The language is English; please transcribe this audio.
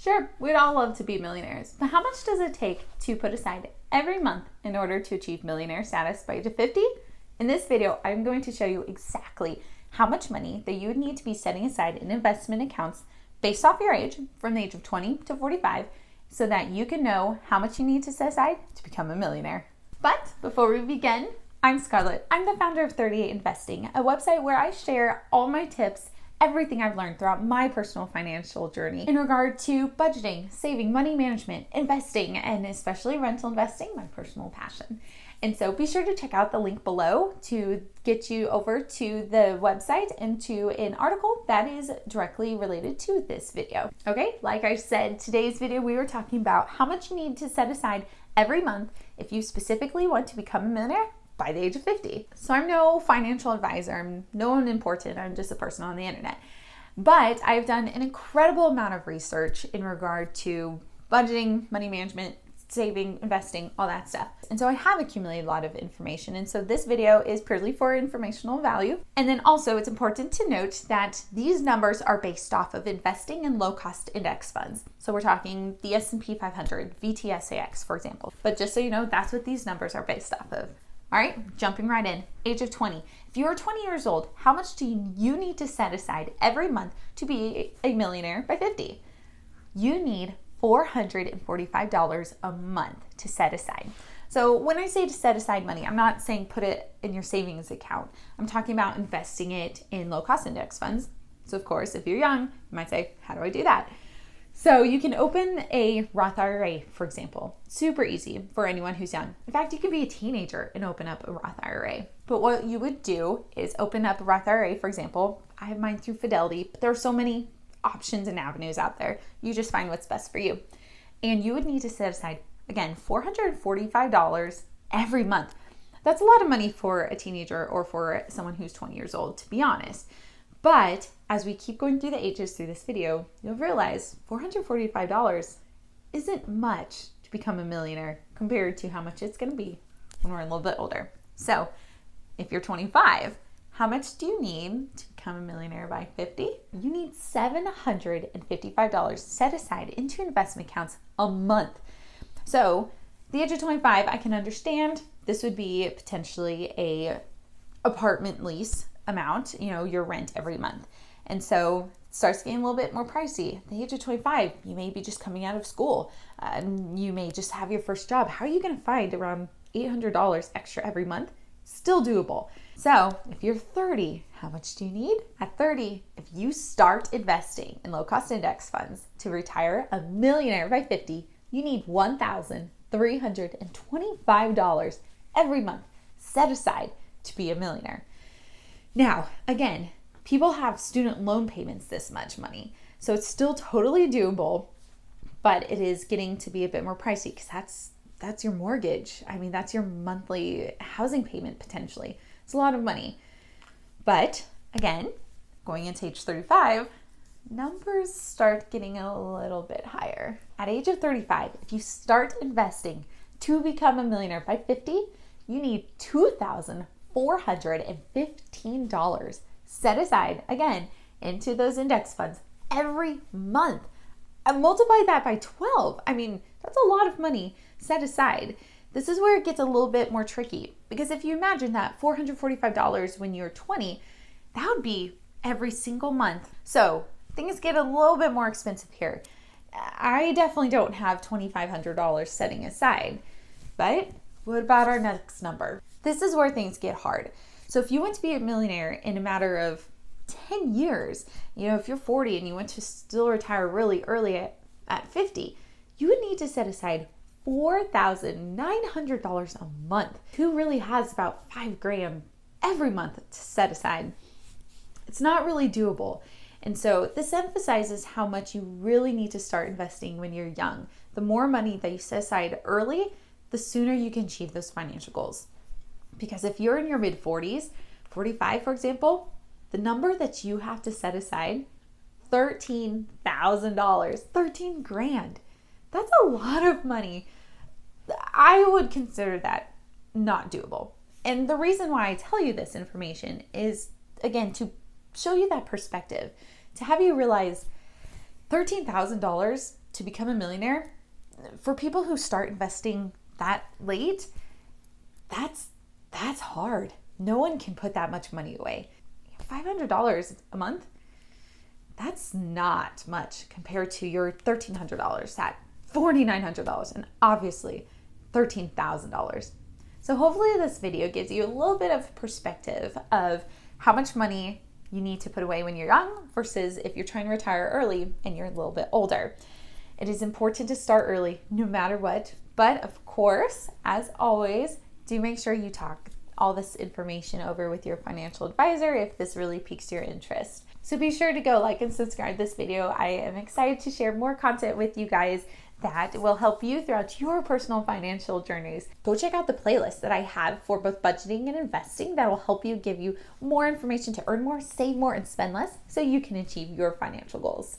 Sure, we'd all love to be millionaires, but how much does it take to put aside every month in order to achieve millionaire status by age of 50? In this video, I'm going to show you exactly how much money that you would need to be setting aside in investment accounts based off your age from the age of 20 to 45 so that you can know how much you need to set aside to become a millionaire. But before we begin, I'm Scarlett. I'm the founder of 38 Investing, a website where I share all my tips, everything I've learned throughout my personal financial journey in regard to budgeting, saving, money management, investing, and especially rental investing, my personal passion. And so be sure to check out the link below to get you over to the website and to an article that is directly related to this video. Okay, like I said, today's video we were talking about how much you need to set aside every month if you specifically want to become a millionaire by the age of 50. So I'm no financial advisor, I'm no one important, I'm just a person on the internet. But I've done an incredible amount of research in regard to budgeting, money management, saving, investing, all that stuff. And so I have accumulated a lot of information. And so this video is purely for informational value. And then also it's important to note that these numbers are based off of investing in low-cost index funds. So we're talking the S&P 500, VTSAX, for example. But just so you know, that's what these numbers are based off of. All right, jumping right in, age of 20. If you're 20 years old, how much do you need to set aside every month to be a millionaire by 50? You need $445 a month to set aside. So when I say to set aside money, I'm not saying put it in your savings account. I'm talking about investing it in low-cost index funds. So of course, if you're young, you might say, how do I do that? So you can open a Roth IRA, for example. Super easy for anyone who's young. In fact, you can be a teenager and open up a Roth IRA. But what you would do is open up a Roth IRA, for example. I have mine through Fidelity, but there are so many options and avenues out there. You just find what's best for you. And you would need to set aside, again, $445 every month. That's a lot of money for a teenager or for someone who's 20 years old, to be honest. But as we keep going through the ages through this video, you'll realize $445 isn't much to become a millionaire compared to how much it's going to be when we're a little bit older. So if you're 25, how much do you need to become a millionaire by 50? You need $755 set aside into investment accounts a month. So the age of 25, I can understand this would be potentially a apartment lease amount, your rent every month. And so it starts getting a little bit more pricey. At the age of 25, you may be just coming out of school. You may just have your first job. How are you going to find around $800 extra every month? Still doable. So if you're 30, how much do you need? At 30, if you start investing in low-cost index funds to retire a millionaire by 50, you need $1,325 every month set aside to be a millionaire. Now, again, people have student loan payments this much money, so it's still totally doable, but it is getting to be a bit more pricey because that's your mortgage. I mean, that's your monthly housing payment potentially. It's a lot of money. But again, going into age 35, numbers start getting a little bit higher. At age of 35, if you start investing to become a millionaire by 50, you need $2,415 set aside, again, into those index funds every month. And multiply that by 12. I mean, that's a lot of money set aside. This is where it gets a little bit more tricky because if you imagine that $445 when you're 20, that would be every single month. So things get a little bit more expensive here. I definitely don't have $2,500 setting aside, but what about our next number? This is where things get hard. So if you want to be a millionaire in a matter of 10 years, if you're 40 and you want to still retire really early at 50, you would need to set aside $4,900 a month. Who really has about $5,000 every month to set aside? It's not really doable. And so this emphasizes how much you really need to start investing when you're young. The more money that you set aside early, the sooner you can achieve those financial goals. Because if you're in your mid 40s, 45 for example, the number that you have to set aside, $13,000, $13,000. That's a lot of money. I would consider that not doable. And the reason why I tell you this information is, again, to show you that perspective, to have you realize $13,000 to become a millionaire, for people who start investing that late, that's hard. No one can put that much money away. $500 a month, that's not much compared to your $1,300, that $4,900, and obviously $13,000. So hopefully this video gives you a little bit of perspective of how much money you need to put away when you're young versus if you're trying to retire early and you're a little bit older. It is important to start early no matter what, but of course, as always, do make sure you talk all this information over with your financial advisor if this really piques your interest. So be sure to go like and subscribe this video. I am excited to share more content with you guys that will help you throughout your personal financial journeys. Go check out the playlist that I have for both budgeting and investing that will help you, give you more information to earn more, save more, and spend less so you can achieve your financial goals.